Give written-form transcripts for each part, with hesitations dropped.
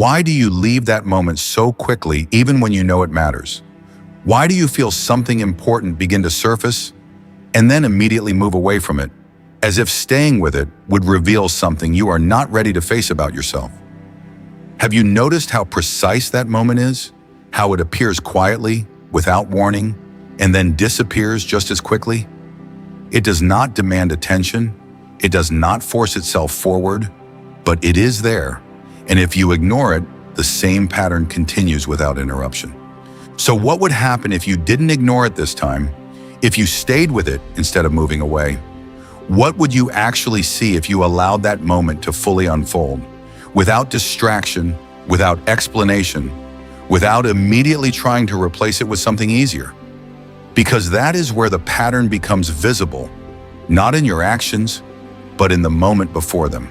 Why do you leave that moment so quickly even when you know it matters? Why do you feel something important begin to surface and then immediately move away from it, as if staying with it would reveal something you are not ready to face about yourself? Have you noticed how precise that moment is? How it appears quietly, without warning, and then disappears just as quickly? It does not demand attention. It does not force itself forward, but it is there. And if you ignore it, the same pattern continues without interruption. So what would happen if you didn't ignore it this time? If you stayed with it instead of moving away? What would you actually see if you allowed that moment to fully unfold? Without distraction, without explanation, without immediately trying to replace it with something easier? Because that is where the pattern becomes visible, not in your actions, but in the moment before them.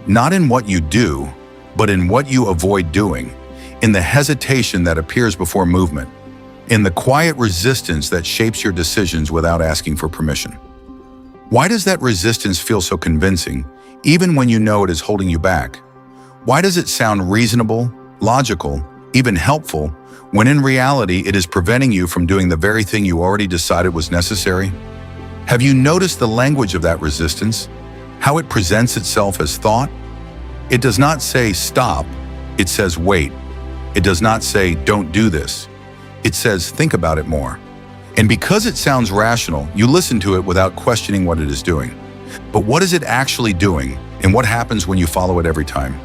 Not in what you do, but in what you avoid doing, in the hesitation that appears before movement, in the quiet resistance that shapes your decisions without asking for permission. Why does that resistance feel so convincing, even when you know it is holding you back? Why does it sound reasonable, logical, even helpful, when in reality it is preventing you from doing the very thing you already decided was necessary? Have you noticed the language of that resistance? How it presents itself as thought? It does not say stop, it says wait. It does not say don't do this. It says think about it more. And because it sounds rational, you listen to it without questioning what it is doing. But what is it actually doing, and what happens when you follow it every time?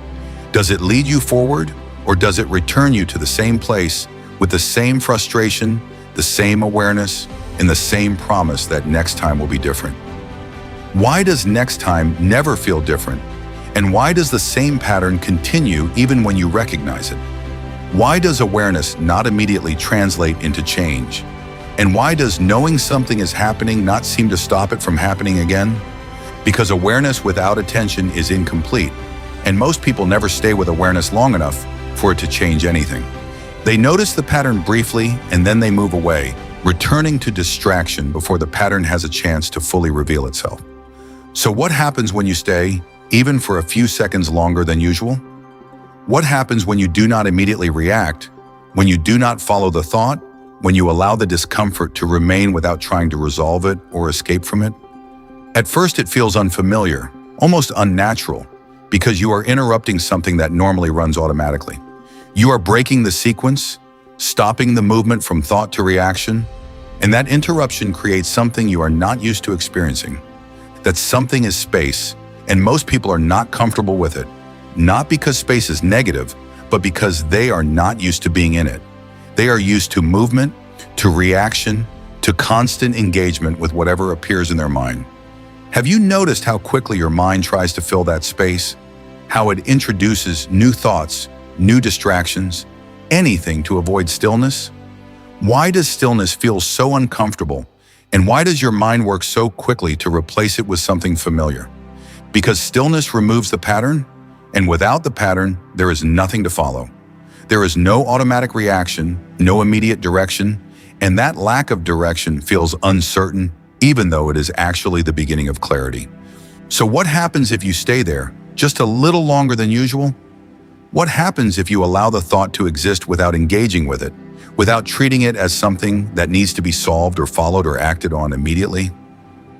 Does it lead you forward, or does it return you to the same place with the same frustration, the same awareness, and the same promise that next time will be different? Why does next time never feel different? And why does the same pattern continue even when you recognize it? Why does awareness not immediately translate into change? And why does knowing something is happening not seem to stop it from happening again? Because awareness without attention is incomplete, and most people never stay with awareness long enough for it to change anything. They notice the pattern briefly and then they move away, returning to distraction before the pattern has a chance to fully reveal itself. So what happens when you stay, even for a few seconds longer than usual? What happens when you do not immediately react, when you do not follow the thought, when you allow the discomfort to remain without trying to resolve it or escape from it? At first it feels unfamiliar, almost unnatural, because you are interrupting something that normally runs automatically. You are breaking the sequence, stopping the movement from thought to reaction, and that interruption creates something you are not used to experiencing. That something is space, and most people are not comfortable with it, not because space is negative, but because they are not used to being in it. They are used to movement, to reaction, to constant engagement with whatever appears in their mind. Have you noticed how quickly your mind tries to fill that space? How it introduces new thoughts, new distractions, anything to avoid stillness? Why does stillness feel so uncomfortable? And why does your mind work so quickly to replace it with something familiar? Because stillness removes the pattern, and without the pattern, there is nothing to follow. There is no automatic reaction, no immediate direction, and that lack of direction feels uncertain, even though it is actually the beginning of clarity. So what happens if you stay there, just a little longer than usual? What happens if you allow the thought to exist without engaging with it, without treating it as something that needs to be solved or followed or acted on immediately?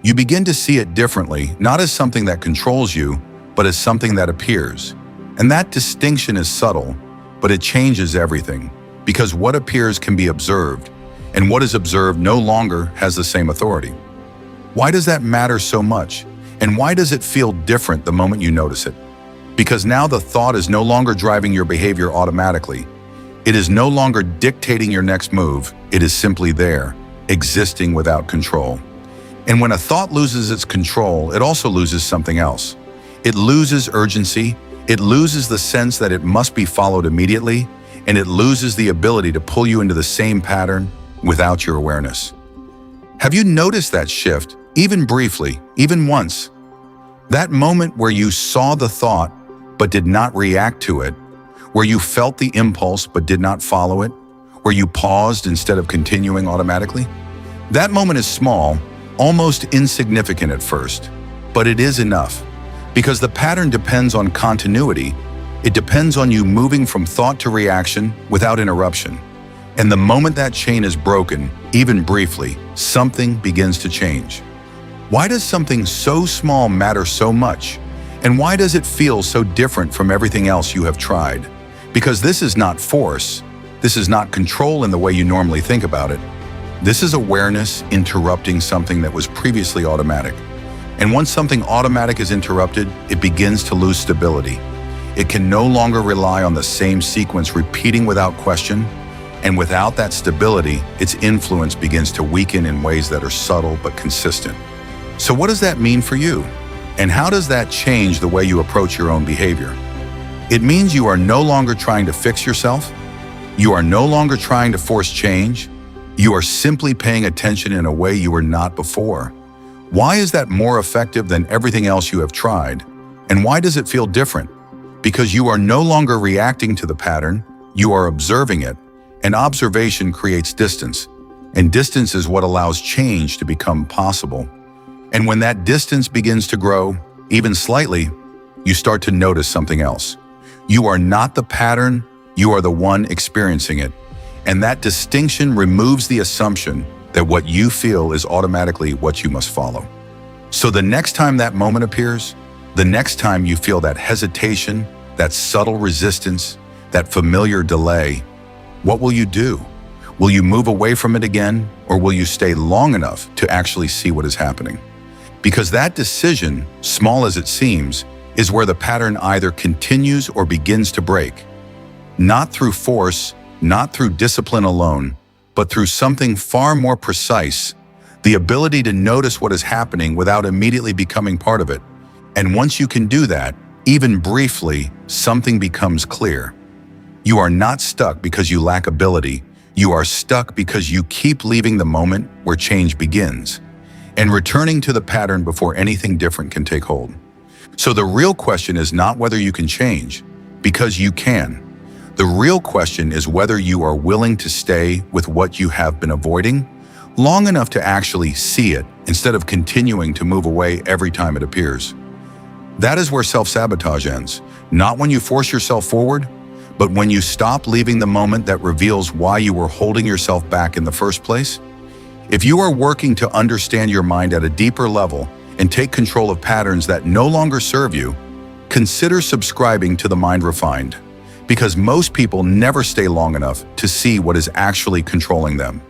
You begin to see it differently, not as something that controls you, but as something that appears. And that distinction is subtle, but it changes everything, because what appears can be observed, and what is observed no longer has the same authority. Why does that matter so much? And why does it feel different the moment you notice it? Because now the thought is no longer driving your behavior automatically. It is no longer dictating your next move. It is simply there, existing without control. And when a thought loses its control, it also loses something else. It loses urgency, it loses the sense that it must be followed immediately, and it loses the ability to pull you into the same pattern without your awareness. Have you noticed that shift, even briefly, even once? That moment where you saw the thought but did not react to it, where you felt the impulse but did not follow it, where you paused instead of continuing automatically? That moment is small, almost insignificant at first, but it is enough, because the pattern depends on continuity. It depends on you moving from thought to reaction without interruption. And the moment that chain is broken, even briefly, something begins to change. Why does something so small matter so much? And why does it feel so different from everything else you have tried? Because this is not force. This is not control in the way you normally think about it. This is awareness interrupting something that was previously automatic. And once something automatic is interrupted, it begins to lose stability. It can no longer rely on the same sequence repeating without question. And without that stability, its influence begins to weaken in ways that are subtle but consistent. So what does that mean for you? And how does that change the way you approach your own behavior? It means you are no longer trying to fix yourself. You are no longer trying to force change. You are simply paying attention in a way you were not before. Why is that more effective than everything else you have tried? And why does it feel different? Because you are no longer reacting to the pattern, you are observing it, and observation creates distance. And distance is what allows change to become possible. And when that distance begins to grow, even slightly, you start to notice something else. You are not the pattern, you are the one experiencing it. And that distinction removes the assumption that what you feel is automatically what you must follow. So the next time that moment appears, the next time you feel that hesitation, that subtle resistance, that familiar delay, what will you do? Will you move away from it again, or will you stay long enough to actually see what is happening? Because that decision, small as it seems, is where the pattern either continues or begins to break. Not through force, not through discipline alone, but through something far more precise, the ability to notice what is happening without immediately becoming part of it. And once you can do that, even briefly, something becomes clear. You are not stuck because you lack ability. You are stuck because you keep leaving the moment where change begins and returning to the pattern before anything different can take hold. So the real question is not whether you can change, because you can. The real question is whether you are willing to stay with what you have been avoiding long enough to actually see it instead of continuing to move away every time it appears. That is where self-sabotage ends, not when you force yourself forward, but when you stop leaving the moment that reveals why you were holding yourself back in the first place. If you are working to understand your mind at a deeper level and take control of patterns that no longer serve you, consider subscribing to the Mind Refined, because most people never stay long enough to see what is actually controlling them.